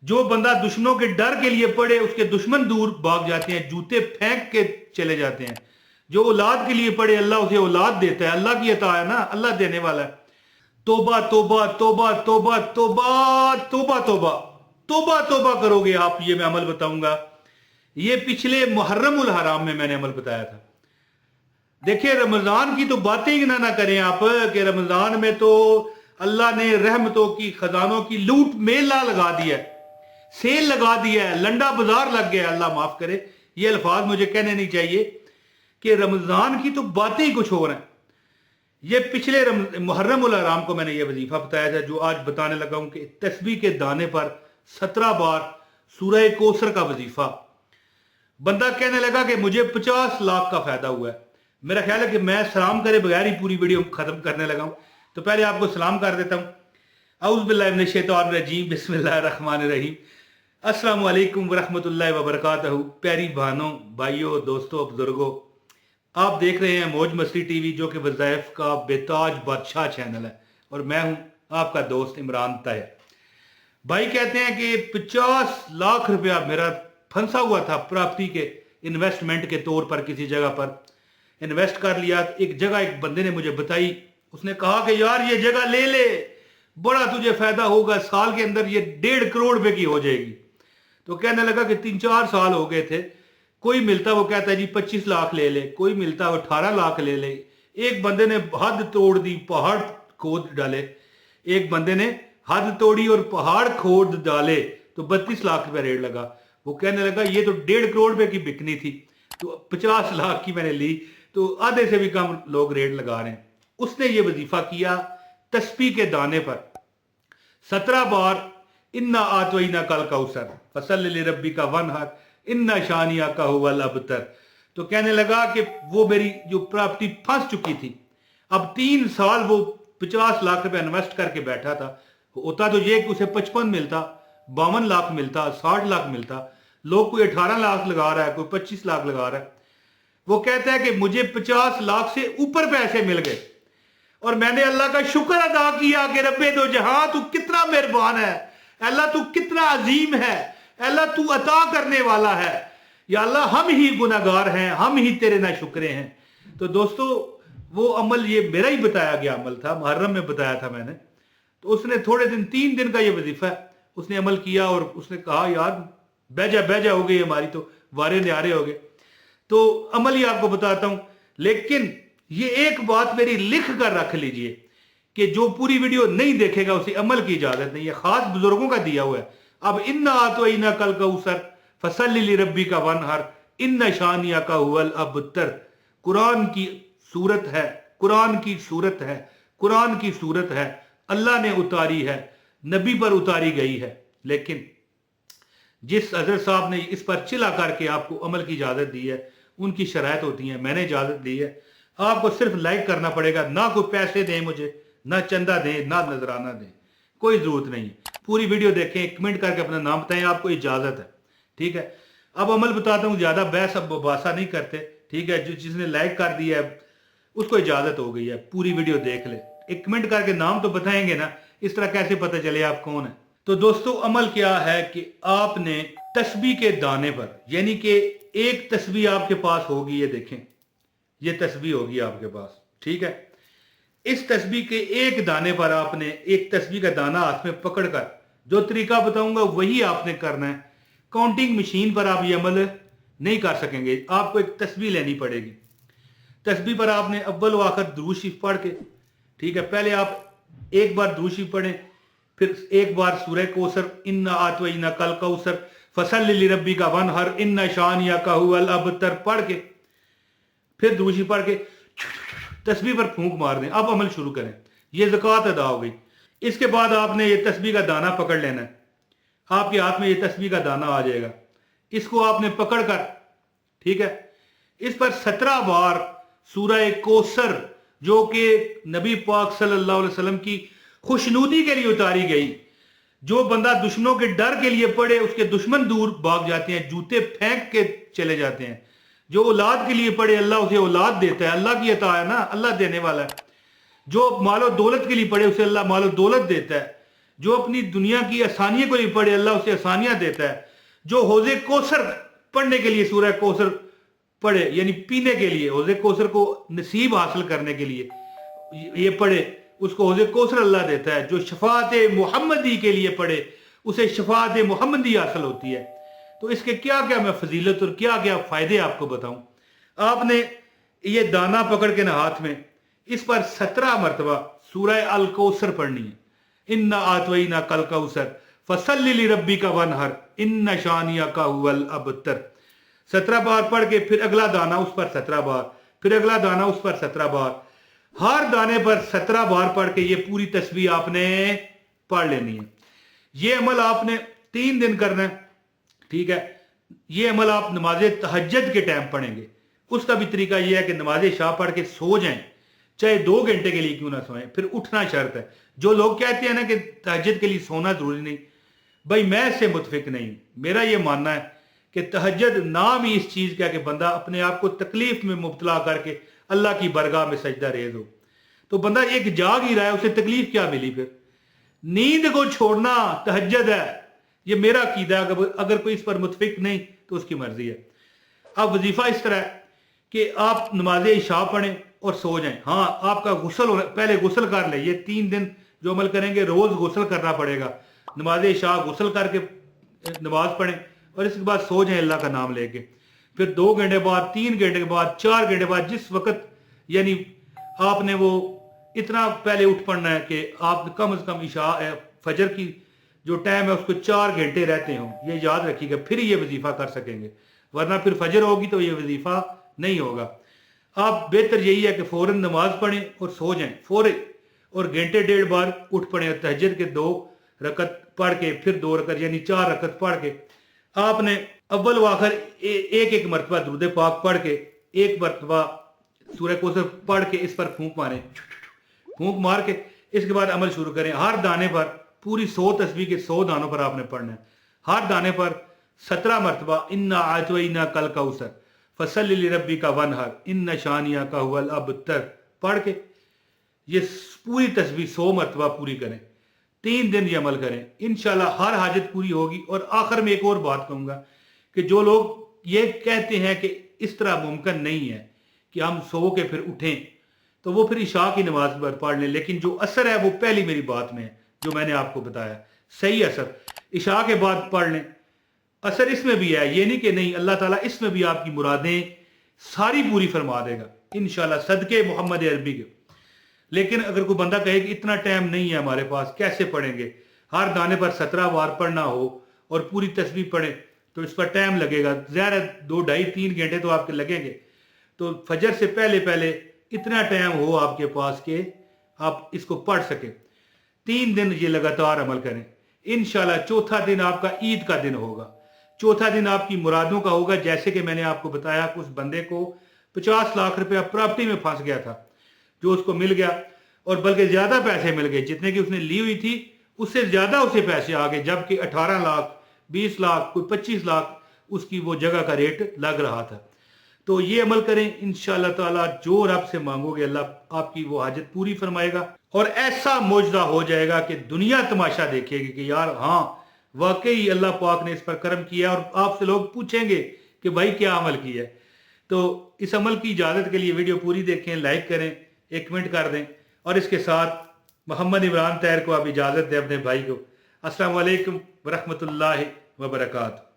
जो बंदा दुश्मनों के डर के लिए पढ़े उसके दुश्मन दूर भाग जाते हैं, जूते फेंक के चले जाते हैं। जो औलाद के लिए पढ़े अल्लाह उसे औलाद देता है, अल्लाह की अता है ना, अल्लाह देने वाला है। तोबा तोबा तोबा तोबा तोबा तोबा तोबा तोबा तोबा करोगे आप, ये मैं अमल बताऊंगा। ये पिछले मुहर्रम उल हराम में मैंने अमल बताया था। देखिए रमजान की तो बातें ही ना करें आप, कि रमजान में तो अल्लाह ने रहमतों की खजानों की लूट मेला लगा दिया है, सेल लगा दिया है, लंडा बाजार लग गया। अल्लाह माफ करे, ये अल्फाज मुझे कहने नहीं चाहिए, कि रमजान की तो बातें ही कुछ और हैं। ये पिछले मुहर्रम उल हराम को मैंने ये वजीफा बताया था, जो आज बताने लगा हूं कि तस्बीह के दाने पर 17 बार सूरह कौसर का वजीफा। बंदा कहने लगा कि मुझे 50 लाख का फायदा हुआ है। मेरा ख्याल है कि मैं सलाम करे बगैर ही पूरी वीडियो खत्म करने लगा हूं, तो पहले आपको सलाम कर देता हूं। औज़ु बिल्लाहि मिनश शैतानिर रजीम, बिस्मिल्लाहिर रहमानिर रहीम, अस्सलामु अलैकुम वरहमतुल्लाहि वबरकातहू। प्यारी बहनों, भाइयों, दोस्तों, बुजुर्गों, आप देख रहे हैं मौज मस्ती टीवी, जो कि वज़ाइफ का बेताज बादशाह चैनल है, और मैं हूं आपका दोस्त इमरान ताहिर। भाई कहते हैं कि 50 लाख रुपया मेरा फंसा हुआ था प्रॉपर्टी के इन्वेस्टमेंट के तौर पर, किसी जगह पर इन्वेस्ट कर लिया। एक जगह एक बंदे ने मुझे बताई, उसने कहा कि यार ये जगह ले ले, बड़ा तुझे फायदा होगा, साल के अंदर ये 1.5 करोड़ रुपए की हो जाएगी। तो कहने लगा कि 3-4 साल हो गए थे, कोई मिलता वो कहता है जी 25 लाख ले ले, कोई मिलता वो 18 लाख ले ले। एक बंदे ने हद तोड़ दी, पहाड़ खोद डाले। एक बंदे ने हद तोड़ी और पहाड़ खोद डाले, तो 32 लाख रुपए रेट लगा। वो कहने लगा ये तो 1.5 करोड़ रुपए की बिकनी थी, तो 50 लाख की मैंने ली, तो आधे से भी कम लोग रेट लगा रहे हैं। उसने ये वजीफा किया तस्बीह के दाने पर 17 बार, इन्ना आतोइना कल कौसर फसल्लि लिरब्बिका वनहर इन्ना शानिया का हुवल अबतर। तो कहने लगा कि वो मेरी जो प्रॉपर्टी फंस चुकी थी, अब 3 साल वो 50 लाख रुपए इन्वेस्ट करके बैठा था, होता तो ये कि उसे 55 मिलता, 52 लाख मिलता, 60 लाख मिलता। लोग कोई 18 लाख लगा रहा है, कोई 25 लाख लगा रहा है। वो कहता है कि मुझे 50 लाख से ऊपर पैसे मिल गए, और मैंने अल्लाह का शुक्र अदा किया कि रब्बे दो जहां तू कितना मेहरबान है, अल्लाह तू कितना अजीम है, अल्लाह तू अता करने वाला है। या अल्लाह हम ही गुनाहगार हैं, हम ही तेरे ना शुक्रे हैं। तो दोस्तों वो अमल ये मेरा ही बताया गया अमल था, मुहर्रम में बताया था मैंने। तो उसने थोड़े दिन, 3 दिन का ये वजीफा उसने अमल किया, और उसने कहा यार बेजा हो गई हमारी, तो वारे न्यारे हो गए। तो अमल ही आपको बताता हूं, लेकिन ये एक बात मेरी लिख कर रख लीजिए कि जो पूरी वीडियो नहीं देखेगा उसे अमल की इजाजत नहीं है, खास बुजुर्गों का दिया हुआ है। अब इन्ना आतोइना कल कौसर फसल्लि लिरब्बिका वनहर इन्ना शानिया का हुवल अबतर। कुरान की सूरत है, कुरान की सूरत है, कुरान की सूरत है, अल्लाह ने उतारी है, नबी पर उतारी गई है। लेकिन जिस हजरत साहब ने इस पर चिल्ला करके आपको अमल की इजाजत दी है, उनकी शरायत होती है, मैंने इजाजत दी है। आपको सिर्फ लाइक करना पड़ेगा, ना कोई पैसे दें मुझे, ना चंदा दें, ना नजराना दें, कोई जरूरत नहीं। पूरी वीडियो देखें, कमेंट करके अपना नाम बताएं, आपको इजाजत है, ठीक है। अब अमल बताता हूं, ज्यादा बहस अब बासा नहीं करते, ठीक है। जो जिसने लाइक कर दिया है उसको इजाजत हो गई है, पूरी वीडियो देख ले। एक कमेंट करके नाम तो बताएंगे ना, इस तरह कैसे पता चले आप कौन है। तो दोस्तों अमल क्या है कि आपने तस्बीह के दाने पर, यानी कि एक तस्बीह आपके पास होगी, ये देखें, ये तस्बीह होगी आपके पास, ठीक है। इस तस्बीह के एक दाने पर आपने एक तस्बीह का दाना हाथ में पकड़कर, जो तरीका बताऊंगा वही आपने करना है। काउंटिंग मशीन पर आप ये अमल नहीं कर सकेंगे, आपको एक तस्बीह लेनी पड़ेगी। तस्बीह पर आपने अव्वल व आखिर दुरूद शरीफ पढ़ के, ठीक है, पहले आप एक बार दुरूद शरीफ पढ़ें, फिर एक बार सूरह कौसर इन्ना आतोइना कल कौसर फसल्लि लिरब्बिका वनहर इन्ना शानिया का हुवल अबतर पढ़ के, फिर दुरूद शरीफ पढ़ के तस्बीह पर फूंक मार दें। अब अमल शुरू करें, ये ज़कात अदा हो गई। इसके बाद आपने ये तस्बीह का दाना पकड़ लेना है, आपके हाथ में ये तस्बीह का दाना आ जाएगा, इसको आपने पकड़ कर, ठीक है, इस पर 17 बार सूरह कौसर, जो कि नबी पाक सल्लल्लाहु अलैहि वसल्लम की खुशनूदी के लिए उतारी गई, जो बंदा दुश्मनों के डर के लिए पढ़े उसके दुश्मन दूर भाग जाते हैं, जूते फेंक के चले जाते हैं। जो औलाद के लिए पढ़े अल्लाह उसे औलाद देता है, अल्लाह की अता है ना, अल्लाह देने वाला है। जो मालो दौलत के लिए पढ़े उसे अल्लाह मालो दौलत देता है। جو اپنی دنیا کی آسانیوں کو نہیں پڑھے اللہ اسے آسانیاں دیتا ہے. جو حوض کوثر پڑھنے کے لیے سورہ کوثر پڑھے یعنی پینے کے لیے حوض کوثر کو نصیب حاصل کرنے کے لیے یہ پڑھے اس کو حوض کوثر اللہ دیتا ہے. جو شفاعت محمدی کے لیے پڑھے اسے شفاعت محمدی حاصل ہوتی ہے. تو اس کے کیا کیا میں فضیلت اور کیا کیا فائدے آپ کو بتاؤں. آپ نے یہ دانہ پکڑ کے نہ ہاتھ میں اس پر 17 مرتبہ سورہ الکوثر پڑھنی ہے. اِنَّا آتَوَيْنَا الْکَوْثَرَ فَصَلِّ لِرَبِّکَ وَانْحَرْ إِنَّ شَانِئَکَ هُوَ الْأَبْتَرُ. 17 بار پڑھ کے پھر اگلا دانہ اس پر 17 بار, پھر اگلا دانہ اس پر 17 بار, ہر دانے پر 17 بار پڑھ کے یہ پوری تسبیح آپ نے پڑھ لینی ہے. یہ عمل آپ نے 3 دن کرنا ہے. ٹھیک ہے, یہ عمل آپ نماز تہجد کے ٹائم پڑھیں گے. اس کا بھی طریقہ یہ ہے کہ نماز عشاء پڑھ کے سو جائیں, چاہے 2 گھنٹے کے لیے کیوں نہ سوئیں, پھر اٹھنا شرط ہے. جو لوگ کہتے ہیں نا کہ تہجد کے لیے سونا ضروری نہیں, بھائی میں اس سے متفق نہیں. میرا یہ ماننا ہے کہ تہجد نام ہی اس چیز کا کہ بندہ اپنے آپ کو تکلیف میں مبتلا کر کے اللہ کی برگاہ میں سجدہ ریز ہو. تو بندہ ایک جاگ ہی رہا ہے, اسے تکلیف کیا ملی. پھر نیند کو چھوڑنا تہجد ہے, یہ میرا عقیدہ ہے. اگر کوئی اس پر متفق نہیں تو اس کی مرضی ہے. اب وظیفہ اس طرح ہے کہ آپ نماز عشاء پڑھیں اور سو جائیں. ہاں آپ کا غسل ہونا, پہلے غسل کر لیں. یہ 3 دن جو عمل کریں گے روز غسل کرنا پڑے گا. نماز عشاء غسل کر کے نماز پڑھیں اور اس کے بعد سو جائیں اللہ کا نام لے کے. پھر 2 گھنٹے بعد, 3 گھنٹے کے بعد, 4 گھنٹے بعد, جس وقت یعنی آپ نے وہ اتنا پہلے اٹھ پڑنا ہے کہ آپ کم از کم عشاء فجر کی جو ٹائم ہے اس کو 4 گھنٹے رہتے ہوں. یہ یاد رکھیے گا, پھر یہ وظیفہ کر سکیں گے. ورنہ پھر فجر ہوگی تو یہ وظیفہ نہیں ہوگا. آپ بہتر یہی ہے کہ فوراً نماز پڑھیں اور سو جائیں فوراً, اور گھنٹے 1.5 بار اٹھ پڑیں. اور تہجد کے 2 رکعت پڑھ کے پھر 2 رکعت یعنی 4 رکعت پڑھ کے آپ نے اول و آخر ایک مرتبہ درود پاک پڑھ کے 1 مرتبہ سورہ کوثر پڑھ کے اس پر پھونک ماریں. پھونک مار کے اس کے بعد عمل شروع کریں. ہر دانے پر پوری 100 تسبیح کے 100 دانوں پر آپ نے پڑھنا ہے. ہر دانے پر 17 مرتبہ اِنَّا أَعْطَيْنَاكَ الْكَوْثَرَ فَصَلِّ لِرَبِّكَ وَانْحَرْ إِنَّ شَانِئَكَ هُوَ الْأَبْتَرُ پڑھ کے یہ پوری تسبیح 100 مرتبہ پوری کریں. 3 دن یہ عمل کریں, انشاءاللہ ہر حاجت پوری ہوگی. اور آخر میں ایک اور بات کہوں گا کہ جو لوگ یہ کہتے ہیں کہ اس طرح ممکن نہیں ہے کہ ہم سو کے پھر اٹھیں, تو وہ پھر عشاء کی نماز پر پڑھ لیں. لیکن جو اثر ہے وہ پہلی میری بات میں ہے جو میں نے آپ کو بتایا, صحیح اثر عشاء کے بعد پڑھ لیں. اثر اس میں بھی ہے, یہ نہیں کہ نہیں, اللہ تعالیٰ اس میں بھی آپ کی مرادیں ساری پوری فرما دے گا انشاءاللہ صدقے محمد عربی کے. لیکن اگر کوئی بندہ کہے کہ اتنا ٹائم نہیں ہے ہمارے پاس, کیسے پڑھیں گے, ہر دانے پر 17 بار پڑھنا ہو اور پوری تسبیح پڑھیں تو اس پر ٹائم لگے گا. ظاہر ہے 2, 2.5, 3 گھنٹے تو آپ کے لگیں گے. تو فجر سے پہلے اتنا ٹائم ہو آپ کے پاس کہ آپ اس کو پڑھ سکیں. 3 دن یہ لگاتار عمل کریں. انشاءاللہ چوتھا دن آپ کا عید کا دن ہوگا. چوتھا دن آپ کی مرادوں کا ہوگا. جیسے کہ میں نے آپ کو بتایا کہ اس بندے کو 50 لاکھ روپیہ پراپرٹی میں پھنس گیا تھا, جو اس کو مل گیا, اور بلکہ زیادہ پیسے مل گئے جتنے کی اس نے لی ہوئی تھی, اس سے زیادہ اسے پیسے آ گئے. جبکہ 18 لاکھ 20 لاکھ کوئی 25 لاکھ اس کی وہ جگہ کا ریٹ لگ رہا تھا. تو یہ عمل کریں انشاءاللہ تعالیٰ, جو رب سے مانگو گے اللہ آپ کی وہ حاجت پوری فرمائے گا. اور ایسا معجزہ ہو جائے گا کہ دنیا تماشا دیکھے گی کہ یار ہاں واقعی اللہ پاک نے اس پر کرم کیا. اور آپ سے لوگ پوچھیں گے کہ بھائی کیا عمل کیا ہے. تو اس عمل کی اجازت کے لیے ویڈیو پوری دیکھیں, لائک کریں, ایک کمنٹ کر دیں, اور اس کے ساتھ محمد عمران طاہر کو آپ اجازت دیں اپنے بھائی کو. السلام علیکم ورحمۃ اللہ وبرکاتہ.